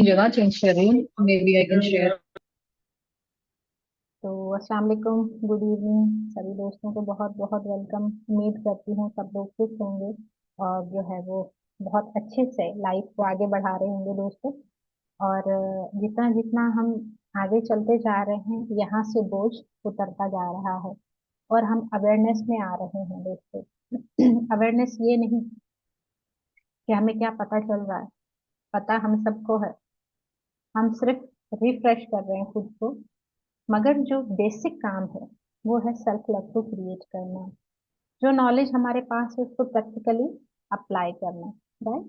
जगह चेंज कर रही हूँ, may be I can share. तो अस्सलाम वालेकुम, गुड इवनिंग सभी दोस्तों को बहुत बहुत वेलकम। उम्मीद करती हूँ सब लोग खुश होंगे और जो है वो बहुत अच्छे से लाइफ को आगे बढ़ा रहे होंगे दोस्तों। और जितना जितना हम आगे चलते जा रहे हैं यहाँ से बोझ उतरता जा रहा है और हम अवेयरनेस में आ रहे हैं दोस्तों। अवेयरनेस ये नहीं कि हमें क्या पता चल रहा है, पता हम सबको है। हम सिर्फ रिफ्रेश कर रहे हैं खुद को। मगर जो बेसिक काम है वो है सेल्फ लव को क्रिएट करना। जो नॉलेज हमारे पास है उसको प्रैक्टिकली अप्लाई करना। राइट।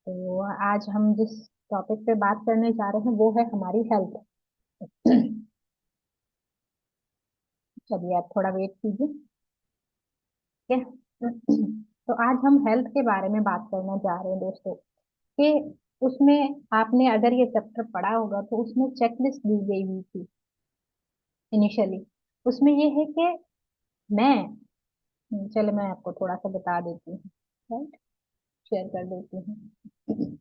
तो आज हम जिस टॉपिक पे बात करने जा रहे हैं वो है हमारी हेल्थ। चलिए आप थोड़ा वेट कीजिए। ठीक है। तो आज हम हेल्थ के बारे में बात करना जा रहे हैं दोस्तों कि उसमें आपने अगर ये चैप्टर पढ़ा होगा तो उसमें चेकलिस्ट दी गई हुई थी इनिशियली। उसमें ये है कि मैं चलो मैं आपको थोड़ा सा बता देती हूँ। राइट। शेयर कर देती हूँ।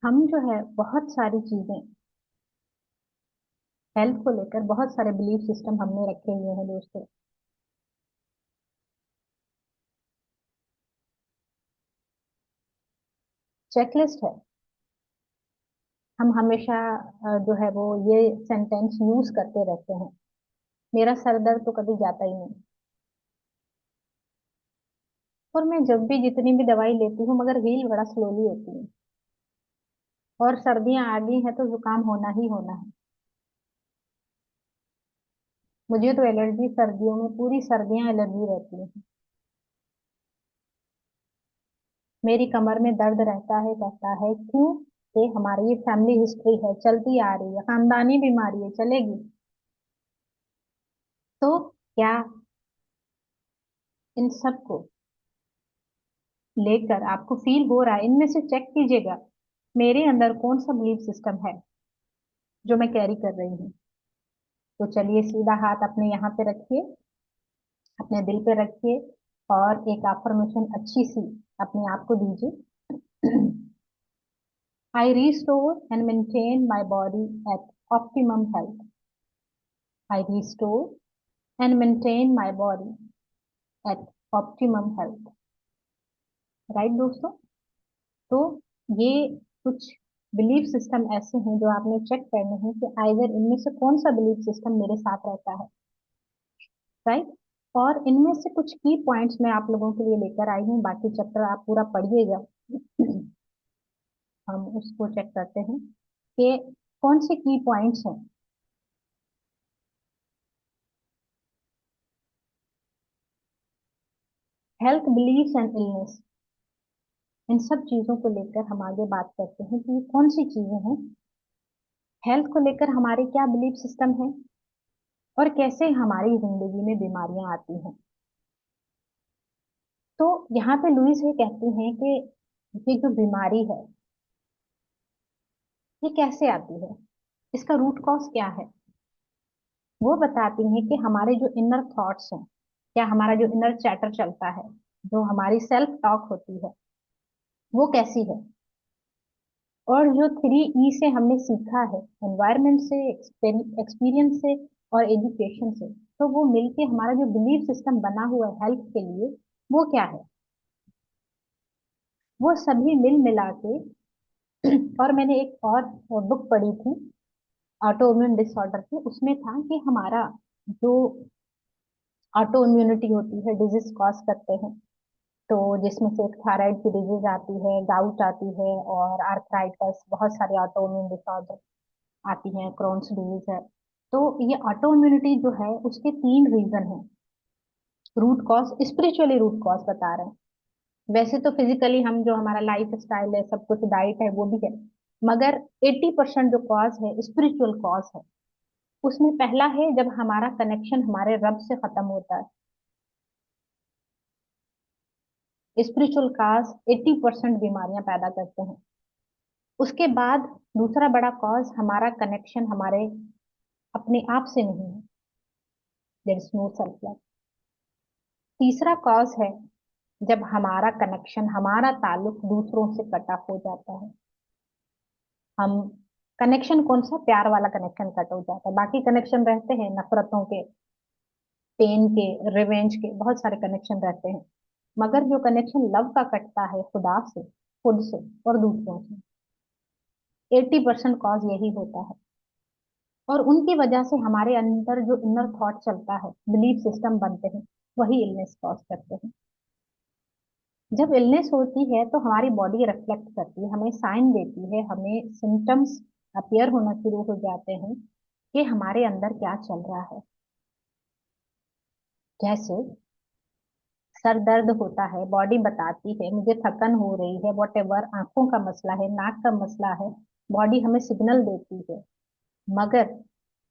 हम जो है बहुत सारी चीजें हेल्थ को लेकर बहुत सारे बिलीफ सिस्टम हमने रखे हुए हैं दोस्तों। चेकलिस्ट है। हम हमेशा जो है वो ये सेंटेंस यूज करते रहते हैं, मेरा सर दर्द तो कभी जाता ही नहीं। और मैं जब भी जितनी भी दवाई लेती हूँ मगर हील बड़ा स्लोली होती है। और सर्दियां आ गई हैं तो जुकाम होना ही होना है। मुझे तो एलर्जी सर्दियों में पूरी सर्दियां एलर्जी रहती है। मेरी कमर में दर्द रहता है, कहता है क्यों? ये हमारी ये फैमिली हिस्ट्री है, चलती आ रही है, खानदानी बीमारी है, चलेगी। तो क्या इन सब को लेकर आपको फील हो रहा है? इनमें से चेक कीजिएगा मेरे अंदर कौन सा बिलीफ सिस्टम है जो मैं कैरी कर रही हूँ। तो चलिए सीधा हाथ अपने यहाँ पे रखिए, अपने दिल पे रखिए और एक अफर्मेशन अच्छी सी अपने आप को दीजिए। I restore and maintain my body at optimum health. I restore and maintain my body at optimum health. Right दोस्तों। तो ये कुछ बिलीफ सिस्टम ऐसे हैं जो आपने चेक करने हैं कि आइदर इनमें से कौन सा बिलीफ सिस्टम मेरे साथ रहता है। राइट। और इनमें से कुछ की पॉइंट्स मैं आप लोगों के लिए लेकर आई हूँ, बाकी चैप्टर आप पूरा पढ़िएगा। हम उसको चेक करते हैं कि कौन से की पॉइंट्स हैं। हेल्थ बिलीफ्स एंड इलनेस, इन सब चीजों को लेकर हम आगे बात करते हैं कि ये कौन सी चीजें हैं। हेल्थ को लेकर हमारे क्या बिलीफ सिस्टम है और कैसे हमारी जिंदगी में बीमारियां आती हैं। तो यहाँ पे लुइस ये कहती हैं कि ये जो बीमारी है ये कैसे आती है, इसका रूट कॉज क्या है। वो बताती हैं कि हमारे जो इनर थॉट्स हैं, या हमारा जो इनर चैटर चलता है, जो हमारी सेल्फ टॉक होती है, वो कैसी है। और जो 3 ई से हमने सीखा है, एनवायरनमेंट से, एक्सपीरियंस से और एजुकेशन से, तो वो मिलके हमारा जो बिलीफ सिस्टम बना हुआ है हेल्थ के लिए, वो क्या है। वो सभी मिल मिला के और मैंने एक और बुक पढ़ी थी ऑटो इम्यून डिसऑर्डर की, उसमें था कि हमारा जो ऑटो इम्यूनिटी होती है, डिजीज कॉज करते हैं। तो जिसमें से एक थायराइड की डिजीज आती है, गाउट आती है और आर्थराइटिस, बहुत सारे ऑटो इम्यून डिसऑर्डर आती हैं, क्रोन्स डिजीज है। तो ये ऑटो इम्यूनिटी जो है उसके 3 रीजन हैं। Root cause spiritually root cause बता रहे हैं। वैसे तो फिजिकली हम जो हमारा लाइफ स्टाइल है, सब कुछ डाइट है, वो भी है। मगर 80% जो कॉज है स्पिरिचुअल कॉज है। उसमें पहला है जब हमारा कनेक्शन हमारे रब से खत्म होता है। स्पिरिचुअल कॉज 80% बीमारियां पैदा करते हैं। उसके बाद दूसरा बड़ा कॉज हमारा कनेक्शन हमारे अपने आप से नहीं है, there is no self love. तीसरा कॉज है जब हमारा कनेक्शन, हमारा ताल्लुक दूसरों से कटा हो जाता है। हम कनेक्शन कौन सा, प्यार वाला कनेक्शन कट हो जाता है। बाकी कनेक्शन रहते हैं नफरतों के, पेन के, रिवेंज के, बहुत सारे कनेक्शन रहते हैं। मगर जो कनेक्शन लव का कटता है खुदा से, खुद से और दूसरों से, 80% कॉज यही होता है। और उनकी वजह से हमारे अंदर जो इनर थॉट चलता है, बिलीफ सिस्टम बनते हैं, वही इलनेस कॉज करते हैं। जब इलनेस होती है तो हमारी बॉडी रिफ्लेक्ट करती है, हमें साइन देती है, हमें सिम्टम्स अपीयर होना शुरू हो जाते हैं कि हमारे अंदर क्या चल रहा है। जैसे सर दर्द होता है, बॉडी बताती है मुझे थकन हो रही है, वॉट एवर, आंखों का मसला है, नाक का मसला है, बॉडी हमें सिग्नल देती है। मगर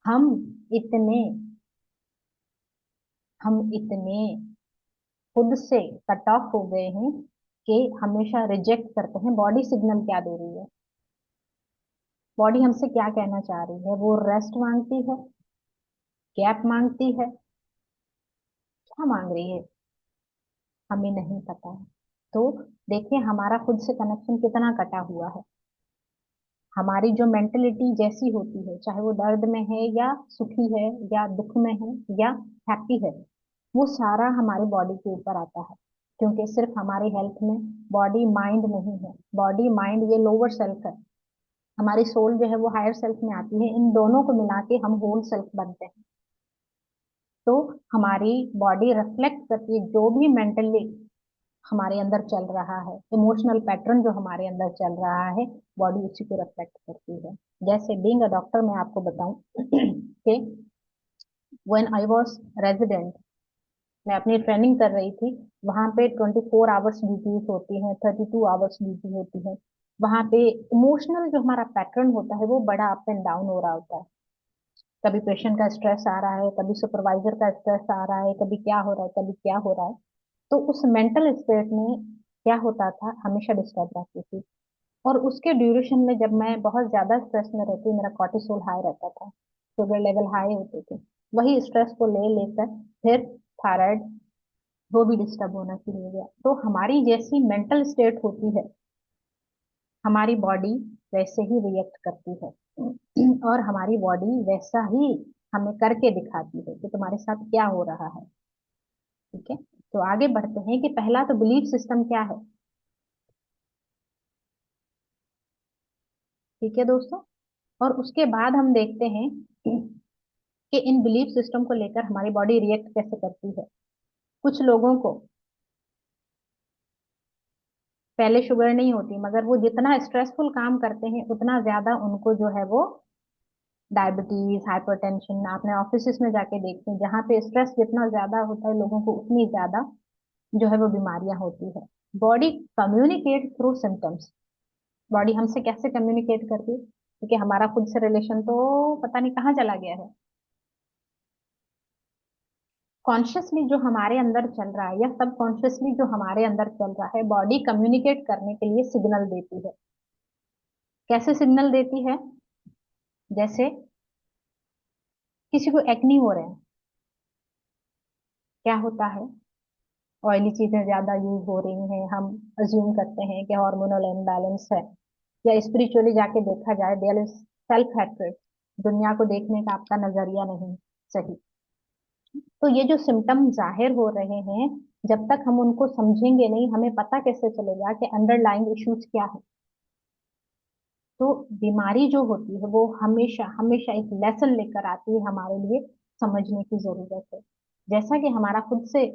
हम इतने हम इतने खुद से कट ऑफ हो गए हैं कि हमेशा रिजेक्ट करते हैं बॉडी सिग्नल क्या दे रही है, बॉडी हमसे क्या कहना चाह रही है। वो रेस्ट मांगती है, गैप मांगती है, क्या मांग रही है हमें नहीं पता है। तो देखिए हमारा खुद से कनेक्शन कितना कटा हुआ है। हमारी जो मेंटलिटी जैसी होती है, चाहे वो दर्द में है या सुखी है या दुख में है या हैप्पी है, वो सारा हमारी बॉडी के ऊपर आता है। क्योंकि सिर्फ हमारी हेल्थ में बॉडी माइंड नहीं है, बॉडी माइंड ये लोअर सेल्फ है, हमारी सोल जो है वो हायर सेल्फ में आती है। इन दोनों को मिला के हम होल सेल्फ बनते हैं। तो हमारी बॉडी रिफ्लेक्ट करती है जो भी मेंटली हमारे अंदर चल रहा है, इमोशनल पैटर्न जो हमारे अंदर चल रहा है, बॉडी उसी को रिफ्लेक्ट करती है। जैसे बीइंग अ डॉक्टर मैं आपको बताऊं कि व्हेन आई वाज रेजिडेंट, मैं अपनी ट्रेनिंग कर रही थी, वहां पे 24 आवर्स ड्यूटीज होती हैं, 32 आवर्स ड्यूटी होती है। वहां पे इमोशनल जो हमारा पैटर्न होता है वो बड़ा अप एंड डाउन हो रहा होता है। कभी पेशेंट का स्ट्रेस आ रहा है, कभी सुपरवाइजर का स्ट्रेस आ रहा है, कभी क्या हो रहा है, कभी क्या हो रहा है। तो उस मेंटल स्टेट में क्या होता था, हमेशा डिस्टर्ब रहती थी। और उसके ड्यूरेशन में जब मैं बहुत ज्यादा स्ट्रेस में रहती, मेरा कॉर्टिसोल हाई रहता था, शुगर लेवल हाई होते थे। वही स्ट्रेस को ले लेकर फिर थायराइड, वो भी डिस्टर्ब होना शुरू हो गया। तो हमारी जैसी मेंटल स्टेट होती है, हमारी बॉडी वैसे ही रिएक्ट करती है और हमारी बॉडी वैसा ही हमें करके दिखाती है कि तुम्हारे साथ क्या हो रहा है। ठीक है, तो आगे बढ़ते हैं कि पहला तो बिलीफ सिस्टम क्या है। ठीक है दोस्तों, और उसके बाद हम देखते हैं कि इन बिलीफ सिस्टम को लेकर हमारी बॉडी रिएक्ट कैसे करती है। कुछ लोगों को पहले शुगर नहीं होती, मगर वो जितना स्ट्रेसफुल काम करते हैं उतना ज्यादा उनको जो है वो डायबिटीज, हाइपरटेंशन, आपने ऑफिस में जाके देखते हैं जहाँ पे स्ट्रेस जितना ज्यादा होता है लोगों को, उतनी ज्यादा जो है वो बीमारियां होती है। Body communicate through symptoms. Body हमसे कैसे कम्युनिकेट करती है, क्योंकि हमारा खुद से रिलेशन तो पता नहीं कहाँ चला गया है। कॉन्शियसली जो हमारे अंदर चल रहा है या सब कॉन्शियसली जो हमारे अंदर चल रहा है, बॉडी कम्युनिकेट करने के लिए सिग्नल देती है। कैसे सिग्नल देती है, जैसे किसी को एक्नी हो रहे हैं, क्या होता है, ऑयली चीजें ज्यादा यूज हो रही हैं, हम अज्यूम करते हैं कि हार्मोनल इम्बैलेंस है। या स्पिरिचुअली जाके देखा जाए, देयर इज सेल्फ हैट्रेड, दुनिया को देखने का आपका नजरिया नहीं सही। तो ये जो सिम्टम जाहिर हो रहे हैं, जब तक हम उनको समझेंगे नहीं, हमें पता कैसे चलेगा कि अंडरलाइंग इश्यूज क्या है। तो बीमारी जो होती है वो हमेशा हमेशा एक लेसन लेकर आती है हमारे लिए, समझने की जरूरत है। जैसा कि हमारा खुद से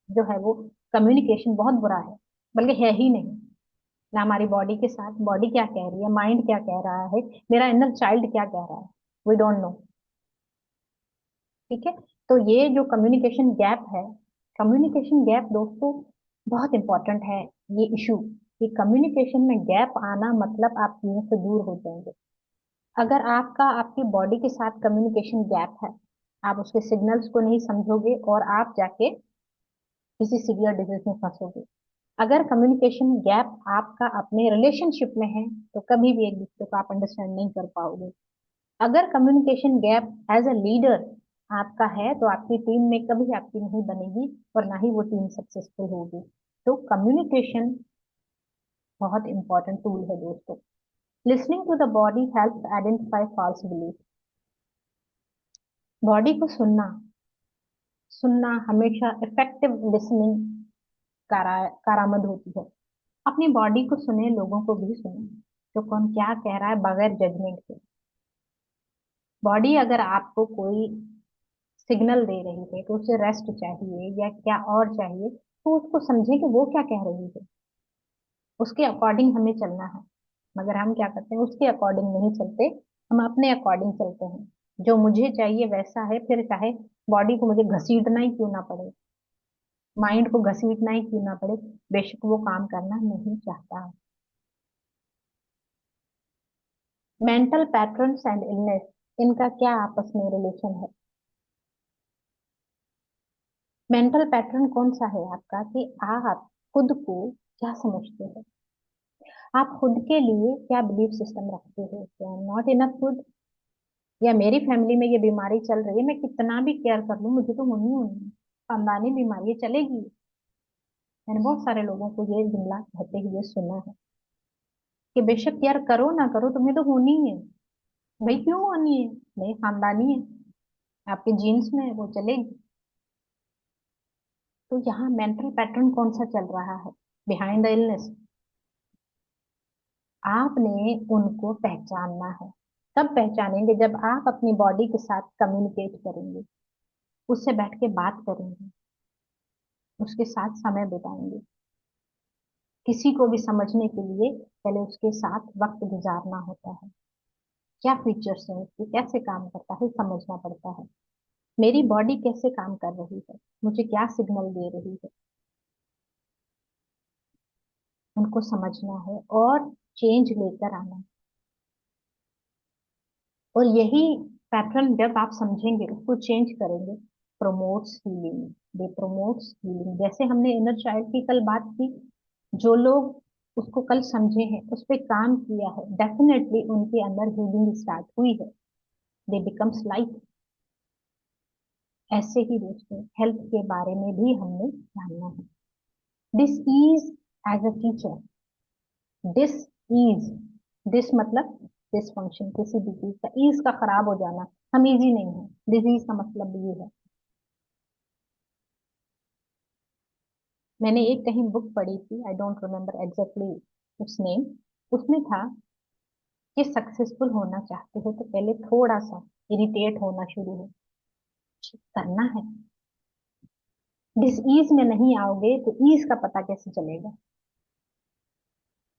जो है वो कम्युनिकेशन बहुत बुरा है, बल्कि है ही नहीं। ना हमारी बॉडी के साथ, बॉडी क्या कह रही है, माइंड क्या कह रहा है, मेरा इनर चाइल्ड क्या कह रहा है, वी डोंट नो। ठीक है, तो ये जो कम्युनिकेशन गैप है, कम्युनिकेशन गैप दोस्तों बहुत इंपॉर्टेंट है। ये इशू, ये कम्युनिकेशन में गैप आना मतलब आप चीजों से दूर हो जाएंगे। अगर आपका आपकी बॉडी के साथ कम्युनिकेशन गैप है, आप उसके सिग्नल्स को नहीं समझोगे और आप जाके किसी सीवियर डिजीज में फंसोगे। अगर कम्युनिकेशन गैप आपका अपने रिलेशनशिप में है, तो कभी भी एक दूसरे को आप अंडरस्टैंड नहीं कर पाओगे। अगर communication gap as a leader आपका है, तो आपकी टीम में कभी आपकी नहीं बनेगी और ना ही वो टीम सक्सेसफुल होगी। तो कम्युनिकेशन बहुत इंपॉर्टेंट टूल है दोस्तों। Listening to the body helps identify false belief. Body को सुनना सुनना हमेशा इफेक्टिव लिसनिंग कारामद होती है। अपनी बॉडी को सुने, लोगों को भी सुने, तो कौन क्या कह रहा है बगैर जजमेंट के। बॉडी अगर आपको कोई सिग्नल दे रही है कि उसे रेस्ट चाहिए या क्या और चाहिए, तो उसको समझे कि वो क्या कह रही है, उसके अकॉर्डिंग हमें चलना है। मगर हम क्या करते हैं, उसके अकॉर्डिंग नहीं चलते, हम अपने अकॉर्डिंग चलते हैं। जो मुझे चाहिए वैसा है, फिर चाहे बॉडी को मुझे घसीटना ही क्यों ना पड़े, माइंड को घसीटना ही क्यों ना पड़े, बेशक वो काम करना नहीं चाहता। मेंटल पैटर्न्स एंड इलनेस, इनका क्या आपस में रिलेशन है? मेंटल पैटर्न कौन सा है आपका कि आप खुद को क्या समझते हो, आप खुद के लिए क्या बिलीफ सिस्टम रखते हो कि I am not enough good, या मेरी फैमिली में ये बीमारी चल रही है, मैं कितना भी केयर कर लूं मुझे तो होनी होनी है, खानदानी बीमारी है, चलेगी। मैंने बहुत सारे लोगों को ये जुमला कहते हुए सुना है कि बेशक केयर करो ना करो तुम्हें तो होनी है। भाई क्यों होनी है? नहीं, खानदानी है, आपके जीन्स में है, वो चलेगी। तो यहाँ मेंटल पैटर्न कौन सा चल रहा है बिहाइंड द इलनेस? आपने उनको पहचानना है। तब पहचानेंगे जब आप अपनी बॉडी के साथ कम्युनिकेट करेंगे, उससे बैठ के बात करेंगे, उसके साथ समय बिताएंगे। किसी को भी समझने के लिए पहले उसके साथ वक्त गुजारना होता है। क्या फीचर्स है उसके, कैसे काम करता है, समझना पड़ता है। मेरी बॉडी कैसे काम कर रही है, मुझे क्या सिग्नल दे रही है, उनको समझना है और चेंज लेकर आना है। और यही पैटर्न जब आप समझेंगे, उसको चेंज करेंगे, प्रमोट्स हीलिंग। दे प्रमोट्स हीलिंग। जैसे हमने इनर चाइल्ड की कल बात की, जो लोग उसको कल समझे हैं, उस पर काम किया है, डेफिनेटली उनके अंदर हीलिंग स्टार्ट हुई है। दे बिकम्स लाइट। ऐसे ही दोस्तों हेल्थ के बारे में भी हमने जानना है। This is as a teacher, this is, this मतलब डिसफंक्शन, किसी भी चीज का ईज का खराब हो जाना, हम इजी नहीं है, डिजीज का मतलब ये है। मैंने एक कहीं बुक पढ़ी थी, I don't remember exactly it's name. उसमें था कि सक्सेसफुल होना चाहते हो तो पहले थोड़ा सा इरिटेट होना शुरू हो करना है। डिस ईज में नहीं आओगे तो ईज का पता कैसे चलेगा?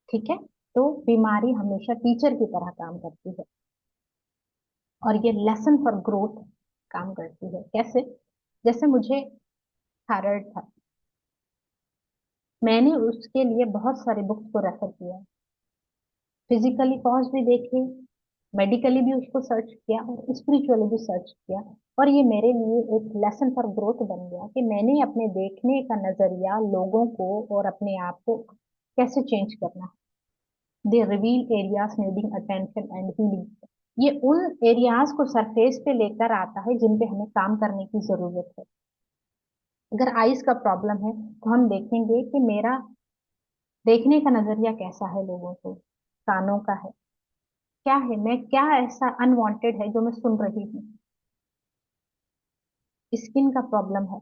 ठीक है। तो बीमारी हमेशा टीचर की तरह काम करती है, और ये लेसन फॉर ग्रोथ काम करती है। कैसे? जैसे मुझे थायराइड था, मैंने उसके लिए बहुत सारे बुक्स को रेफर किया, फिजिकली कॉज भी देखे, मेडिकली भी उसको सर्च किया और स्पिरिचुअली भी सर्च किया। और ये मेरे लिए एक लेसन फॉर ग्रोथ बन गया कि मैंने अपने देखने का नजरिया लोगों को और अपने आप को कैसे चेंज करना है। They reveal areas needing attention and healing. ये उन एरियाज को सरफेस पे लेकर आता है जिन पे हमें काम करने की जरूरत है। अगर आइज का प्रॉब्लम है तो हम देखेंगे कि मेरा देखने का नजरिया कैसा है लोगों को, कानों का है, क्या है, मैं क्या ऐसा अनवांटेड है जो मैं सुन रही हूँ। स्किन का प्रॉब्लम है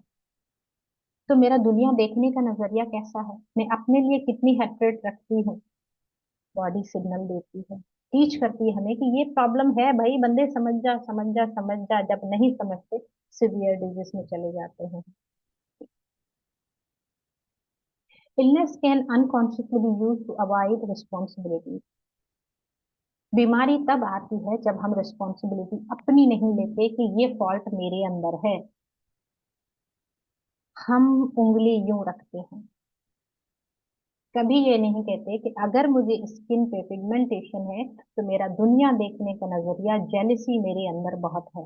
तो मेरा दुनिया देखने का नजरिया कैसा है, मैं अपने लिए कितनी हेट्रेट रखती हूँ। बॉडी सिग्नल देती है, टीच करती है हमें कि ये प्रॉब्लम है भाई, बंदे समझ जा समझ जा समझ जा। जब नहीं समझते सिवियर डिजीज में चले जाते हैं। Illness can unconsciously be use to avoid responsibility. बीमारी तब आती है जब हम रिस्पॉन्सिबिलिटी अपनी नहीं लेते कि ये फॉल्ट मेरे अंदर है। हम उंगली यूं रखते हैं, कभी ये नहीं कहते कि अगर मुझे स्किन पे पिगमेंटेशन है तो मेरा दुनिया देखने का नजरिया, जेलिसी मेरे अंदर बहुत है।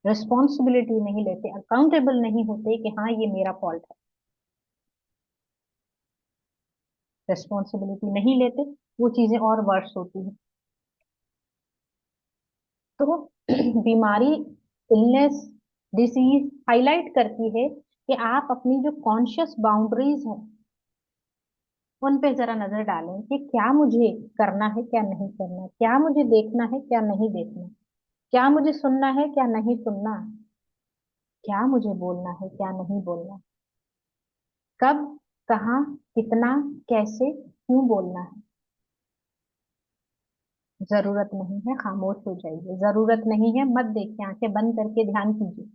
रिस्पॉन्सिबिलिटी नहीं लेते, अकाउंटेबल नहीं होते कि हाँ ये मेरा फॉल्ट है। रिस्पॉन्सिबिलिटी नहीं लेते, वो चीजें और वर्स होती हैं। तो बीमारी, इलनेस, डिसीज हाईलाइट करती है कि आप अपनी जो कॉन्शियस बाउंड्रीज हैं उन पे जरा नजर डालें कि क्या मुझे करना है, क्या नहीं करना, क्या मुझे देखना है, क्या नहीं देखना, क्या मुझे सुनना है, क्या नहीं सुनना, क्या मुझे बोलना है, क्या नहीं बोलना, कब, कहाँ, कितना, कैसे, क्यों बोलना है। जरूरत नहीं है खामोश हो जाइए, जरूरत नहीं है मत देखिए, आंखें बंद करके ध्यान कीजिए।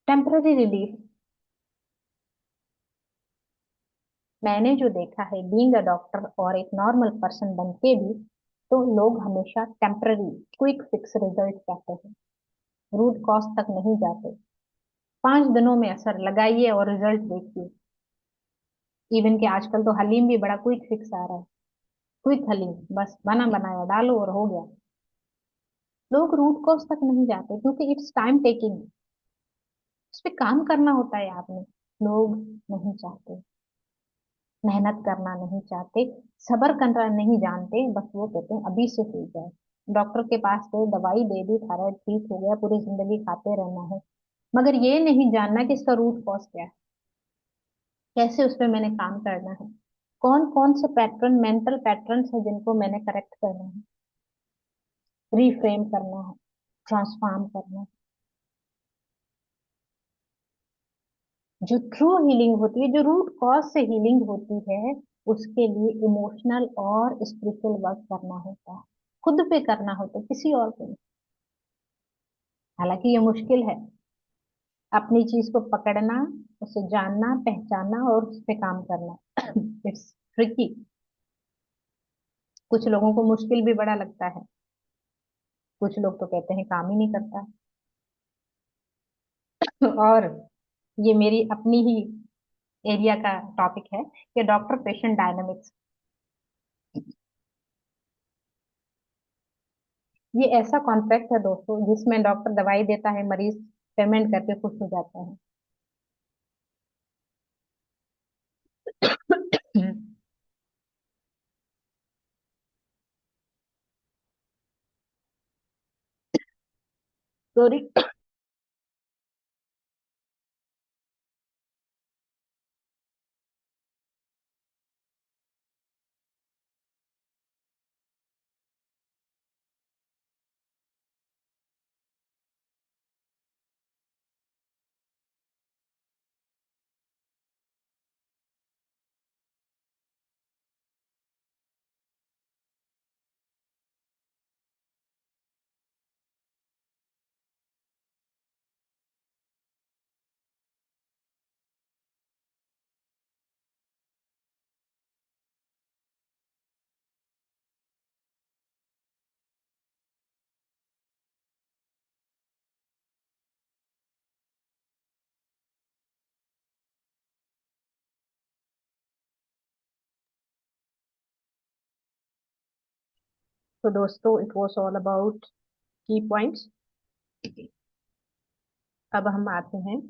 Temporary relief. मैंने जो देखा है बीइंग अ डॉक्टर और एक नॉर्मल पर्सन बन के भी, तो लोग हमेशा टेम्पररी क्विक फिक्स रिजल्ट चाहते हैं, रूट कॉज तक नहीं जाते। 5 दिनों में असर लगाइए और रिजल्ट देखिए। इवन कि आजकल तो हलीम भी बड़ा क्विक फिक्स आ रहा है। क्विक हलीम, बस बना बनाया डालो और हो गया। लोग रूट कॉज तक नहीं जाते क्योंकि इट्स टाइम टेकिंग, उस पर काम करना होता है आपने। लोग नहीं चाहते, मेहनत करना नहीं चाहते, सब्र करना नहीं जानते, बस वो कहते हैं अभी से हो जाए। डॉक्टर के पास गए, दवाई दे दी, थायराइड ठीक हो गया, पूरी जिंदगी खाते रहना है। मगर ये नहीं जानना कि इसका रूट कॉज क्या है, कैसे उस पर मैंने काम करना है, कौन कौन से पैटर्न, मेंटल पैटर्न्स है जिनको मैंने करेक्ट करना है, रीफ्रेम करना है, ट्रांसफॉर्म करना है। जो ट्रू हीलिंग होती है, जो रूट कॉज से हीलिंग होती है, उसके लिए इमोशनल और स्पिरिचुअल वर्क करना होता है, खुद पे करना होता है, किसी और पे नहीं। हालांकि ये मुश्किल है, अपनी चीज को पकड़ना, उसे जानना, पहचानना और उस पे काम करना। It's tricky. कुछ लोगों को मुश्किल भी बड़ा लगता है, कुछ लोग तो कहते हैं काम ही नहीं करता। और ये मेरी अपनी ही एरिया का टॉपिक है कि डॉक्टर पेशेंट डायनामिक्स। ये ऐसा कॉन्ट्रैक्ट है दोस्तों जिसमें डॉक्टर दवाई देता है, मरीज पेमेंट करके खुश हो जाता है। सॉरी। तो दोस्तों इट वॉज ऑल अबाउट की पॉइंट्स। अब हम आते हैं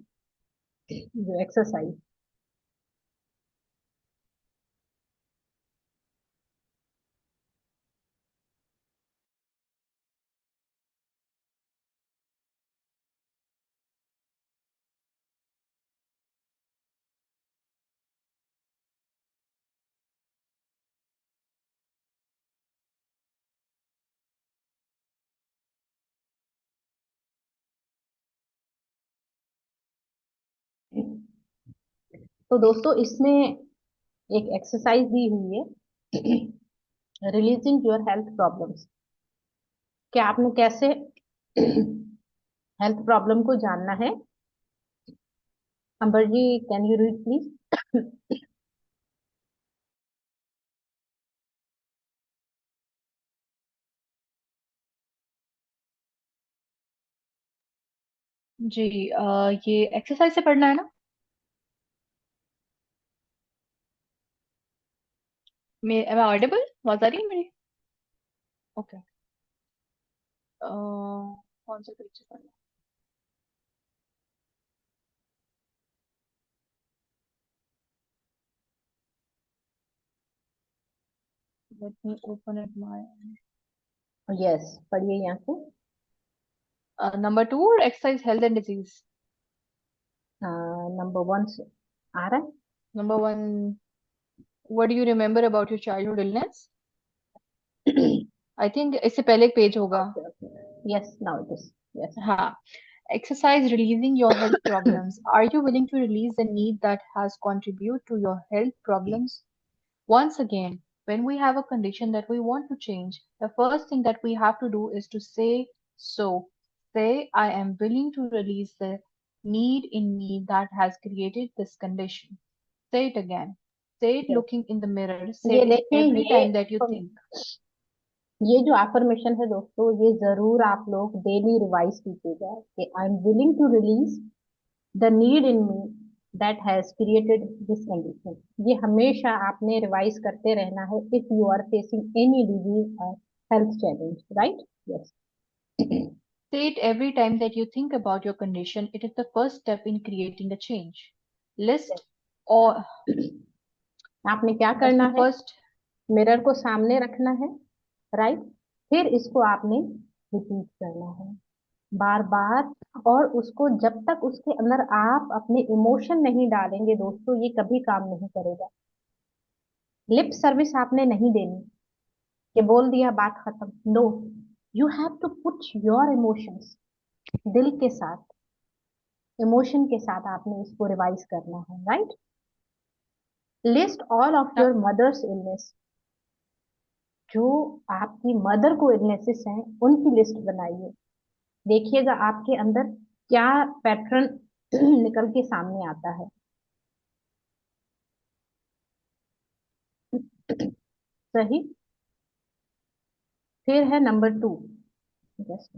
जो एक्सरसाइज। तो दोस्तों इसमें एक एक्सरसाइज दी हुई है, रिलीजिंग योर हेल्थ प्रॉब्लम्स। कि आपने कैसे हेल्थ प्रॉब्लम को जानना है। अंबर जी, कैन यू रीड प्लीज। जी। ये एक्सरसाइज से पढ़ना है ना? मैं एम आई ऑडिबल? आवाज आ रही है मेरी? ओके। कौन से पेज से पढ़ना है? Let me open it my. Yes, पढ़िए यहाँ से। Number 2, exercise health and disease. Number 1 से। आ रहा है? Number one, what do you remember about your childhood illness? I think इससे पहले एक पेज होगा. Okay okay, yes now it is, yes. हाँ. Exercise releasing your health problems. Are you willing to release the need that has contributed to your health problems? Once again, when we have a condition that we want to change, the first thing that we have to do is to say so. Say, I am willing to release the need in me that has created this condition. Say it again. Say it looking in the mirror. Say ये it देखिए, every time that you think. ये जो affirmation है दोस्तों, ये जरूर आप लोग डेली रिवाइज कीजिएगा कि I am willing to release the need in me that has created this condition. ये हमेशा आपने रिवाइज करते रहना है if you are facing any disease और health challenge, right? Yes. Say it every time that you think about your condition. It is the first step in creating a change. List or आपने क्या अपनी करना है? First. Mirror को सामने रखना है, राइट? फिर इसको आपने रिपीट करना है बार बार। और उसको जब तक उसके अंदर आप अपने इमोशन नहीं डालेंगे दोस्तों, ये कभी काम नहीं करेगा। लिप सर्विस आपने नहीं देनी कि बोल दिया बात खत्म। No, you have to put your emotions, दिल के साथ, इमोशन के साथ आपने इसको रिवाइज करना है, right? List all of your mother's illness. जो आपकी मदर को इलनेसेस हैं उनकी लिस्ट बनाइए। देखिएगा आपके अंदर क्या पैटर्न निकल के सामने आता है। सही। फिर है नंबर 2। जस्ट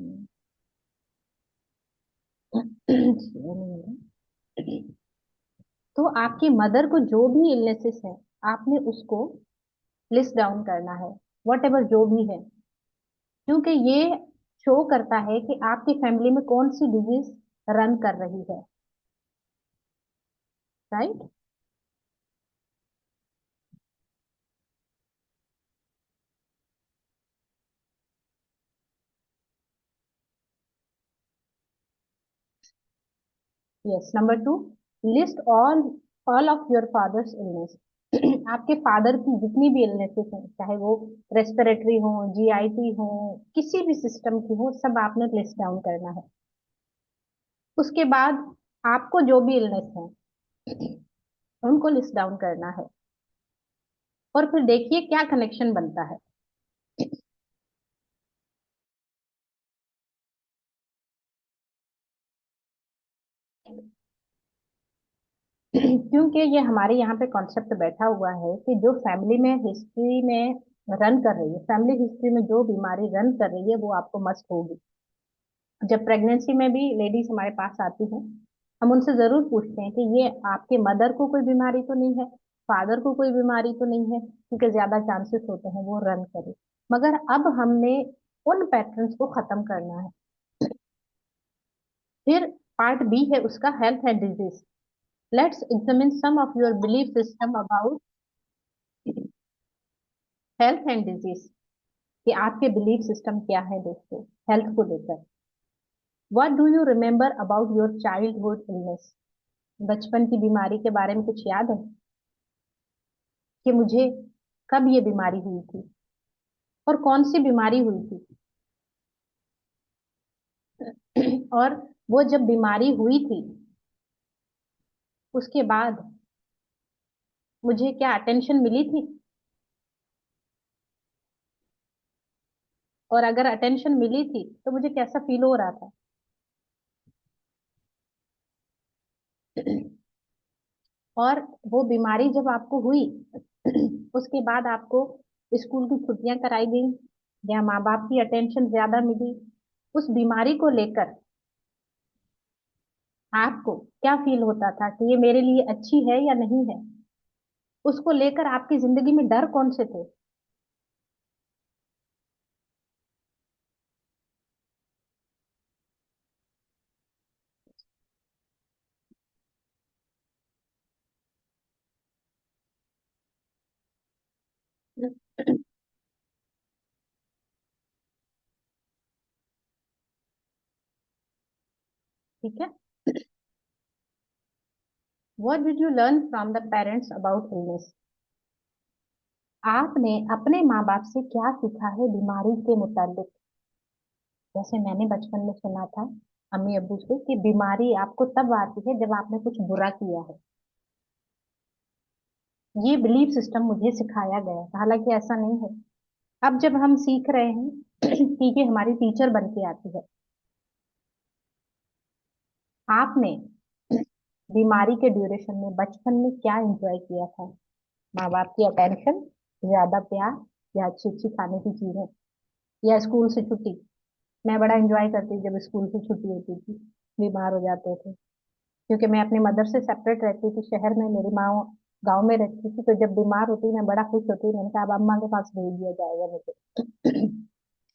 तो आपकी मदर को जो भी इलनेसेस है आपने उसको लिस्ट डाउन करना है, वट एवर जो भी है। क्योंकि ये शो करता है कि आपकी फैमिली में कौन सी डिजीज रन कर रही है, right? Yes. Number 2, list all of your fathers illness. आपके फादर की जितनी भी इलनेसेस हैं, चाहे वो रेस्पिरेटरी हो, जीआईटी हो, किसी भी सिस्टम की हो, सब आपने लिस्ट डाउन करना है। उसके बाद आपको जो भी इलनेस है उनको लिस्ट डाउन करना है। और फिर देखिए क्या कनेक्शन बनता है। क्योंकि ये हमारे यहाँ पे कॉन्सेप्ट बैठा हुआ है कि जो फैमिली में हिस्ट्री में रन कर रही है, फैमिली हिस्ट्री में जो बीमारी रन कर रही है वो आपको मस्ट होगी। जब प्रेगनेंसी में भी लेडीज हमारे पास आती हैं, हम उनसे जरूर पूछते हैं कि ये आपके मदर को कोई बीमारी तो नहीं है, फादर को कोई बीमारी तो नहीं है, क्योंकि ज्यादा चांसेस होते हैं वो रन करे। मगर अब हमने उन पैटर्न्स को खत्म करना है। फिर पार्ट बी है उसका, health and disease. Let's examine some of your belief system about health and disease. कि आपके बिलीफ सिस्टम क्या है दोस्तों हेल्थ को लेकर। What do you remember about your childhood illness? बचपन की बीमारी के बारे में कुछ याद है कि मुझे कब ये बीमारी हुई थी और कौन सी बीमारी हुई थी? और वो जब बीमारी हुई थी उसके बाद मुझे क्या अटेंशन मिली थी? और अगर अटेंशन मिली थी तो मुझे कैसा फील हो रहा था? और वो बीमारी जब आपको हुई उसके बाद आपको स्कूल की छुट्टियां कराई गई या माँ बाप की अटेंशन ज्यादा मिली, उस बीमारी को लेकर आपको क्या फील होता था कि ये मेरे लिए अच्छी है या नहीं है? उसको लेकर आपकी जिंदगी में डर कौन से थे? ठीक है। What did you learn from the parents about illness? आपने अपने माँ बाप से क्या सीखा है बीमारी के मुताबिक? जैसे मैंने बचपन में सुना था अम्मी अब्बू से कि बीमारी आपको तब आती है जब आपने कुछ बुरा किया है। ये बिलीफ सिस्टम मुझे सिखाया गया है, हालांकि ऐसा नहीं है। अब जब हम सीख रहे हैं कि ये हमारी टीचर बन के आती है। आपने बीमारी के ड्यूरेशन में बचपन में क्या एंजॉय किया था? माँ बाप की अटेंशन, ज्यादा प्यार, या अच्छी अच्छी खाने की चीजें, या स्कूल से छुट्टी? मैं बड़ा एंजॉय करती जब स्कूल से छुट्टी होती थी, बीमार हो जाते थे। क्योंकि मैं अपनी मदर से सेपरेट रहती थी शहर में, मेरी माँ गांव में रहती थी, तो जब बीमार होती मैं बड़ा खुश होती। मैंने कहा अब अम्मा के पास भेज दिया जाएगा मुझे।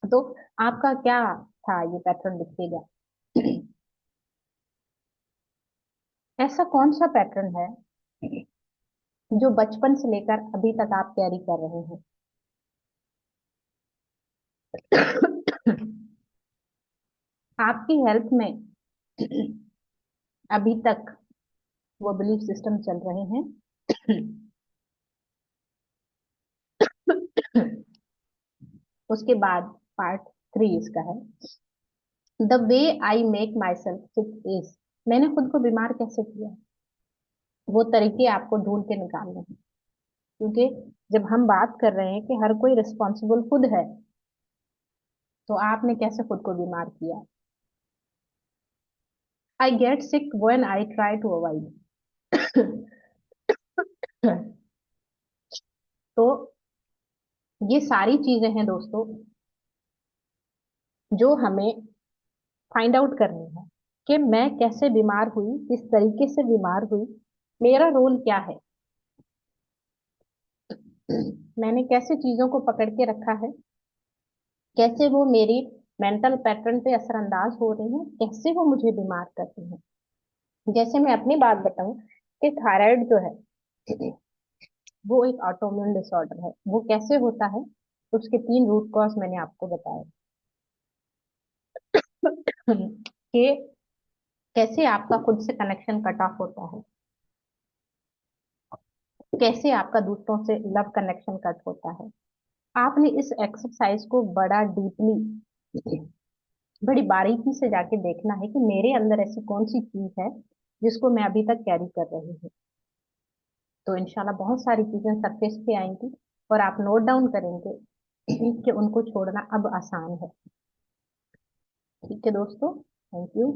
तो आपका क्या था, ये पैटर्न दिखेगा। ऐसा कौन सा पैटर्न है जो बचपन से लेकर अभी तक आप कैरी कर रहे हैं? आपकी हेल्थ में अभी तक वो बिलीफ सिस्टम चल रहे हैं। उसके बाद पार्ट 3 इसका है, the way I make my self sick is. मैंने खुद को बीमार कैसे किया, वो तरीके आपको ढूंढ के निकालने हैं। क्योंकि जब हम बात कर रहे हैं कि हर कोई रिस्पॉन्सिबल खुद है, तो आपने कैसे खुद को बीमार किया? I get sick when I try to avoid. तो ये सारी चीजें हैं दोस्तों, जो हमें फाइंड आउट करनी है कि मैं कैसे बीमार हुई, किस तरीके से बीमार हुई, मेरा रोल क्या है, मैंने कैसे चीजों को पकड़ के रखा है, कैसे वो मेरी मेंटल पैटर्न पे असरअंदाज हो रहे हैं, कैसे वो मुझे बीमार करते हैं। जैसे मैं अपनी बात बताऊं कि थायराइड जो है वो एक ऑटोइम्यून डिसऑर्डर है। वो कैसे होता है, उसके 3 रूट कॉज मैंने आपको बताए। कि कैसे आपका खुद से कनेक्शन कट ऑफ होता है, कैसे आपका दूसरों से लव कनेक्शन कट होता है। आपने इस एक्सरसाइज को बड़ा डीपली, बड़ी बारीकी से जाके देखना है कि मेरे अंदर ऐसी कौन सी चीज है जिसको मैं अभी तक कैरी कर रही हूँ। तो इंशाल्लाह बहुत सारी चीजें सरफेस पे आएंगी और आप नोट डाउन करेंगे कि उनको छोड़ना अब आसान है। ठीक है दोस्तों, थैंक यू।